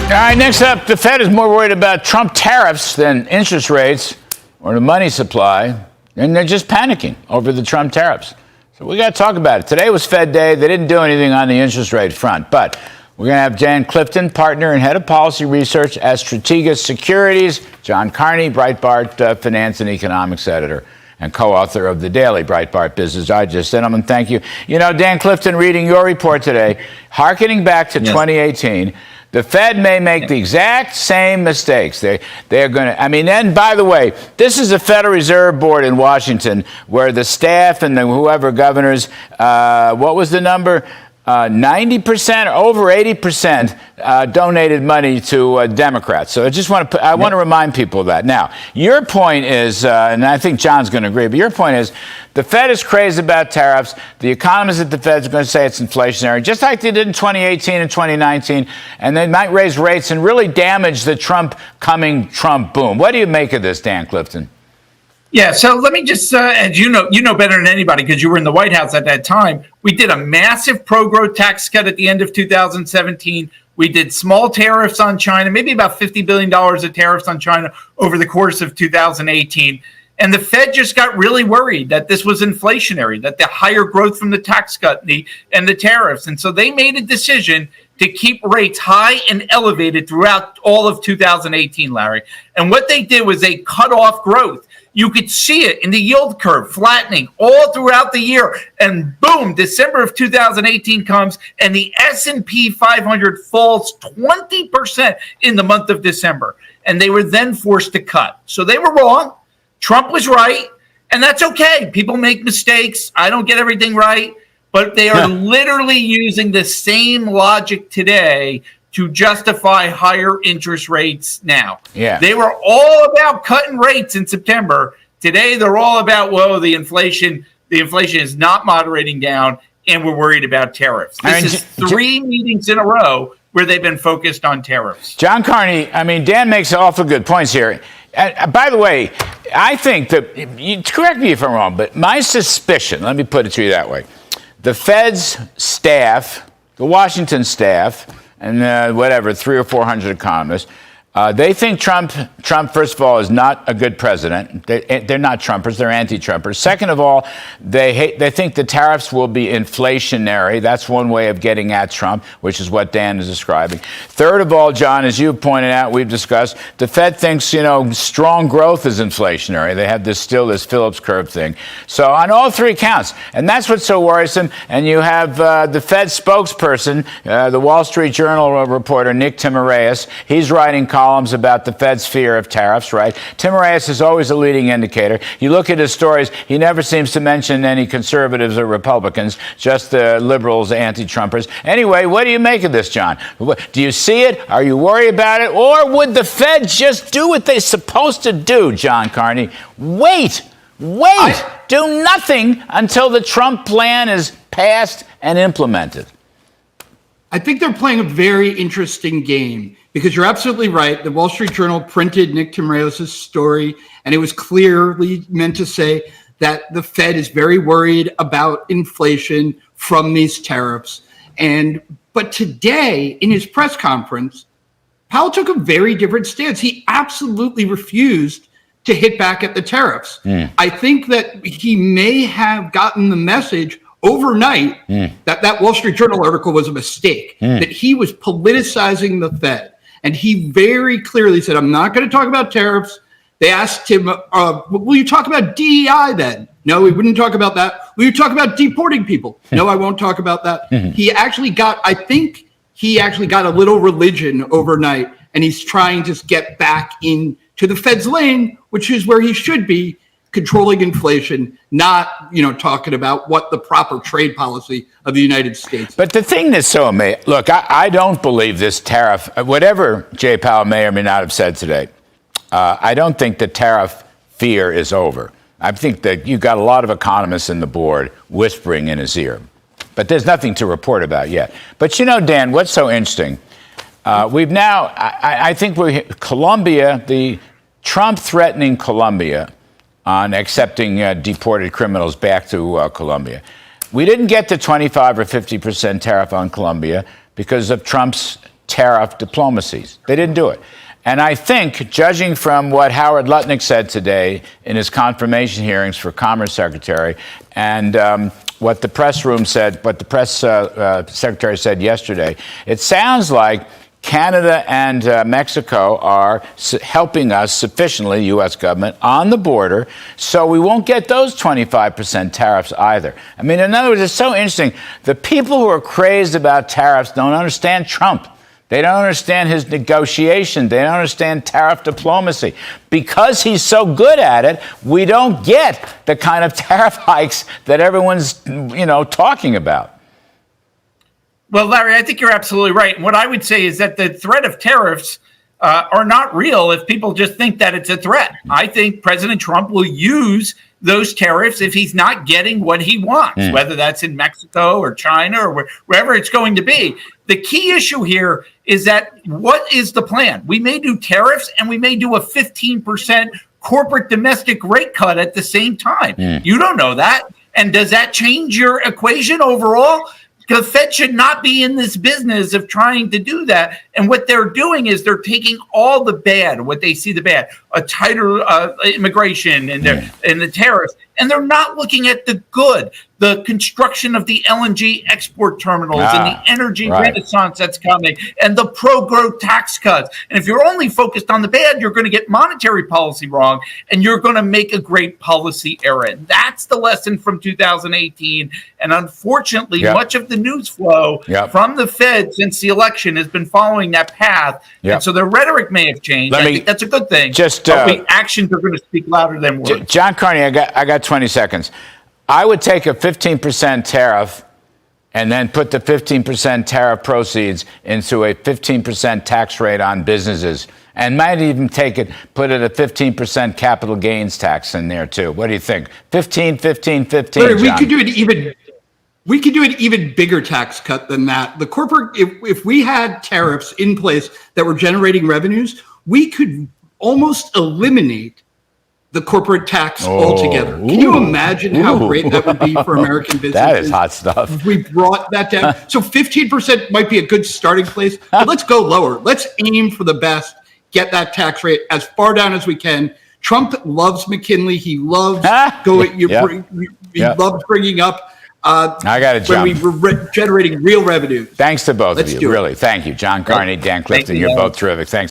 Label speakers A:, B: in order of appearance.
A: All right, next up, the Fed is more worried about Trump tariffs than interest rates or the money supply, and they're just panicking over the Trump tariffs. So we got to talk about it. Today was Fed Day. They didn't do anything on the interest rate front, but we're going to have Dan Clifton, partner and head of policy research at Strategas Securities, John Carney, Breitbart Finance and Economics editor and co-author of the daily Breitbart Business Digest. Gentlemen, thank you. You know, Dan Clifton, reading your report today, hearkening back to 2018, the Fed may make the exact same mistakes. They're going to, and by the way, this is the Federal Reserve Board in Washington where the staff and whoever governors, what was the number? 90% or over 80% donated money to Democrats. So I just want to remind people of that. Now, your point is, and I think John's going to agree, but your point is the Fed is crazy about tariffs. The economists at the Fed are going to say it's inflationary, just like they did in 2018 and 2019, and they might raise rates and really damage the Trump boom. What do you make of this, Dan Clifton?
B: Yeah, so let me just, as you know better than anybody because you were in the White House at that time, we did a massive pro-growth tax cut at the end of 2017. We did small tariffs on China, maybe about $50 billion of tariffs on China over the course of 2018. And the Fed just got really worried that this was inflationary, that the higher growth from the tax cut and the tariffs. And so they made a decision to keep rates high and elevated throughout all of 2018, Larry. And what they did was they cut off growth. You could see it in the yield curve flattening all throughout the year. And boom, December of 2018 comes and the S&P 500 falls 20% in the month of December. And they were then forced to cut. So they were wrong. Trump was right. And that's okay. People make mistakes. I don't get everything right. But they are literally using the same logic today to justify higher interest rates now. Yeah. They were all about cutting rates in September. Today, they're all about, the inflation is not moderating down, and we're worried about tariffs. This is three meetings in a row where they've been focused on tariffs.
A: John Carney, Dan makes awful good points here. By the way, I think that, correct me if I'm wrong, but my suspicion, let me put it to you that way, the Fed's staff, the Washington staff, and 300 or 400 economists, they think Trump, first of all, is not a good president. They're not Trumpers. They're anti-Trumpers. Second of all, they think the tariffs will be inflationary. That's one way of getting at Trump, which is what Dan is describing. Third of all, John, as you pointed out, we've discussed, the Fed thinks, strong growth is inflationary. They have this Phillips curve thing. So on all three counts, and that's what's so worrisome. And you have the Fed spokesperson, the Wall Street Journal reporter, Nick Timiraos. He's writing columns about the Fed's fear of tariffs, right? Timiraos is always a leading indicator. You look at his stories, he never seems to mention any conservatives or Republicans, just the liberals, anti-Trumpers. Anyway, what do you make of this, John? Do you see it? Are you worried about it? Or would the Fed just do what they're supposed to do, John Carney? Wait, do nothing until the Trump plan is passed and implemented.
C: I think they're playing a very interesting game because you're absolutely right. The Wall Street Journal printed Nick Timiraos' story, and it was clearly meant to say that the Fed is very worried about inflation from these tariffs. But today, in his press conference, Powell took a very different stance. He absolutely refused to hit back at the tariffs. I think that he may have gotten the message overnight that Wall Street Journal article was a mistake, that he was politicizing the Fed. And he very clearly said, I'm not going to talk about tariffs. They asked him, will you talk about DEI then? No, we wouldn't talk about that. Will you talk about deporting people? No, I won't talk about that. I think he actually got a little religion overnight, and he's trying to get back into the Fed's lane, which is where he should be, controlling inflation, not, talking about what the proper trade policy of the United States.
A: But the thing that's so amazing, look, I don't believe this tariff, whatever Jay Powell may or may not have said today, I don't think the tariff fear is over. I think that you've got a lot of economists in the board whispering in his ear. But there's nothing to report about yet. But Dan, what's so interesting? We've now, I think Colombia, the Trump threatening Colombia on accepting deported criminals back to Colombia. We didn't get the 25 or 50% tariff on Colombia because of Trump's tariff diplomacies. They didn't do it. And I think, judging from what Howard Lutnick said today in his confirmation hearings for Commerce Secretary, and what the press room said, what the press secretary said yesterday, it sounds like Canada and Mexico are helping us sufficiently, the U.S. government, on the border, so we won't get those 25% tariffs either. I mean, in other words, it's so interesting. The people who are crazed about tariffs don't understand Trump. They don't understand his negotiation. They don't understand tariff diplomacy. Because he's so good at it, we don't get the kind of tariff hikes that everyone's, talking about.
B: Well, Larry, I think you're absolutely right. And what I would say is that the threat of tariffs are not real if people just think that it's a threat. I think President Trump will use those tariffs if he's not getting what he wants, whether that's in Mexico or China or wherever it's going to be. The key issue here is that what is the plan? We may do tariffs and we may do a 15% corporate domestic rate cut at the same time. You don't know that. And does that change your equation overall? The Fed should not be in this business of trying to do that. And what they're doing is they're taking all the bad, what they see the bad, a tighter immigration and the tariffs, and they're not looking at the good, the construction of the LNG export terminals and the energy renaissance that's coming and the pro-growth tax cuts. And if you're only focused on the bad, you're going to get monetary policy wrong and you're going to make a great policy error. And that's the lesson from 2018. And unfortunately, much of the news flow from the Fed since the election has been following that path. And so their rhetoric may have changed. I think that's a good thing. But actions are going to speak louder than words.
A: John Carney, I got 20 seconds. I would take a 15% tariff and then put the 15% tariff proceeds into a 15% tax rate on businesses, and might even put it a 15% capital gains tax in there too. What do you think? 15, 15, 15.
C: Larry, we could do an even bigger tax cut than that. The corporate, if we had tariffs in place that were generating revenues, we could almost eliminate the corporate tax altogether. Can you imagine how great that would be for American businesses?
A: That is hot stuff.
C: If we brought that down. So 15% might be a good starting place, but let's go lower. Let's aim for the best, get that tax rate as far down as we can. Trump loves McKinley. He loves going. He loves bringing up.
A: I got to jump.
C: When we were generating real revenue.
A: Thanks to both of you. Really, thank you, John Carney, Dan Clifton. You're both terrific. Thanks.